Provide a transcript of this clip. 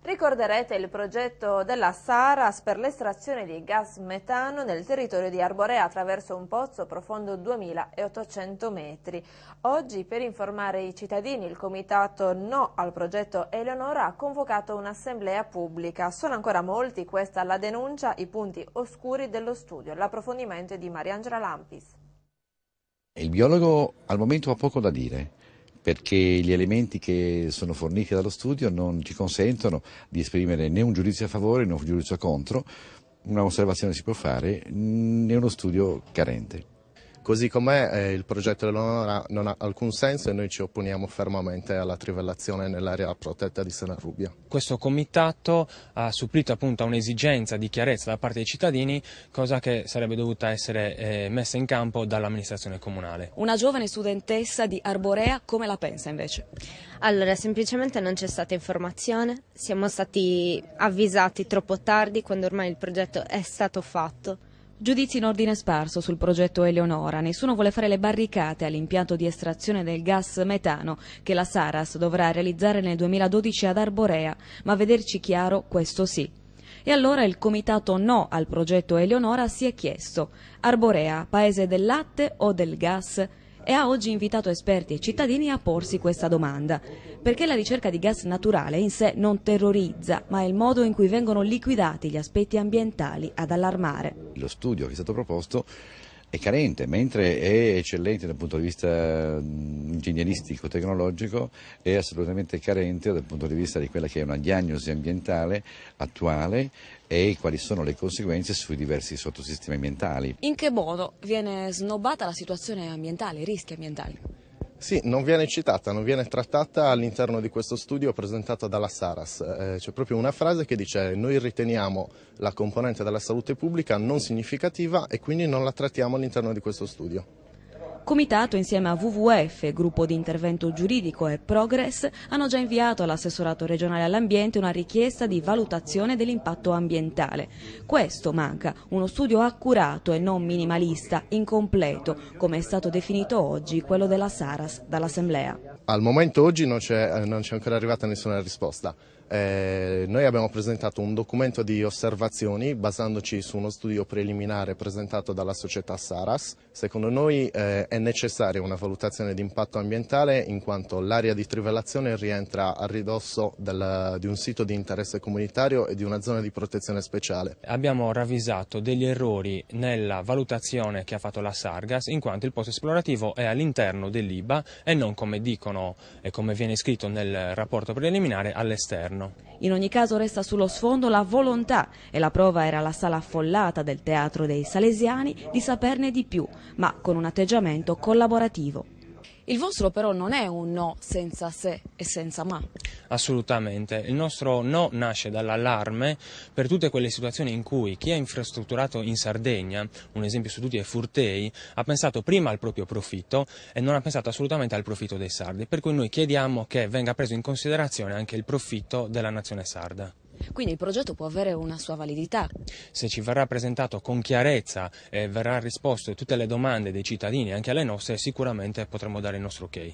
Ricorderete il progetto della Saras per l'estrazione di gas metano nel territorio di Arborea attraverso un pozzo profondo 2800 metri. Oggi, per informare i cittadini, il comitato No al progetto Eleonora ha convocato un'assemblea pubblica. Sono ancora molti, questa la denuncia, i punti oscuri dello studio. L'approfondimento è di Mariangela Lampis. Il biologo al momento ha poco da dire, perché gli elementi che sono forniti dallo studio non ci consentono di esprimere né un giudizio a favore né un giudizio contro. Una osservazione si può fare, è uno studio carente. Così com'è, il progetto Eleonora non ha alcun senso e noi ci opponiamo fermamente alla trivellazione nell'area protetta di Senarrubia. Questo comitato ha supplito appunto a un'esigenza di chiarezza da parte dei cittadini, cosa che sarebbe dovuta essere messa in campo dall'amministrazione comunale. Una giovane studentessa di Arborea come la pensa invece? Allora, semplicemente non c'è stata informazione, siamo stati avvisati troppo tardi quando ormai il progetto è stato fatto. Giudizi in ordine sparso sul progetto Eleonora. Nessuno vuole fare le barricate all'impianto di estrazione del gas metano che la Saras dovrà realizzare nel 2012 ad Arborea, ma a vederci chiaro questo sì. E allora il comitato No al progetto Eleonora si è chiesto: Arborea, paese del latte o del gas? E ha oggi invitato esperti e cittadini a porsi questa domanda, perché la ricerca di gas naturale in sé non terrorizza, ma è il modo in cui vengono liquidati gli aspetti ambientali ad allarmare. Lo studio che è stato proposto è carente, mentre è eccellente dal punto di vista ingegneristico, tecnologico, è assolutamente carente dal punto di vista di quella che è una diagnosi ambientale attuale e quali sono le conseguenze sui diversi sottosistemi ambientali. In che modo viene snobbata la situazione ambientale, i rischi ambientali? Sì, non viene citata, non viene trattata all'interno di questo studio presentato dalla Saras. C'è proprio una frase che dice: noi riteniamo la componente della salute pubblica non significativa e quindi non la trattiamo all'interno di questo studio. Comitato insieme a WWF, gruppo di intervento giuridico e Progress, hanno già inviato all'assessorato regionale all'ambiente una richiesta di valutazione dell'impatto ambientale. Questo manca, uno studio accurato e non minimalista, incompleto, come è stato definito oggi quello della Saras dall'Assemblea. Al momento oggi non c'è ancora arrivata nessuna risposta. Noi abbiamo presentato un documento di osservazioni basandoci su uno studio preliminare presentato dalla società Saras. Secondo noi è necessaria una valutazione di impatto ambientale in quanto l'area di trivellazione rientra a ridosso di un sito di interesse comunitario e di una zona di protezione speciale. Abbiamo ravvisato degli errori nella valutazione che ha fatto la Sargas, in quanto il posto esplorativo è all'interno dell'IBA e non, come dicono e come viene scritto nel rapporto preliminare, all'esterno. In ogni caso resta sullo sfondo la volontà, e la prova era la sala affollata del Teatro dei Salesiani, di saperne di più, ma con un atteggiamento collaborativo. Il vostro però non è un no senza se e senza ma. Assolutamente, il nostro no nasce dall'allarme per tutte quelle situazioni in cui chi ha infrastrutturato in Sardegna, un esempio su tutti è Furtei, ha pensato prima al proprio profitto e non ha pensato assolutamente al profitto dei sardi, per cui noi chiediamo che venga preso in considerazione anche il profitto della nazione sarda. Quindi il progetto può avere una sua validità. Se ci verrà presentato con chiarezza e verrà risposto a tutte le domande dei cittadini, anche alle nostre, sicuramente potremo dare il nostro ok.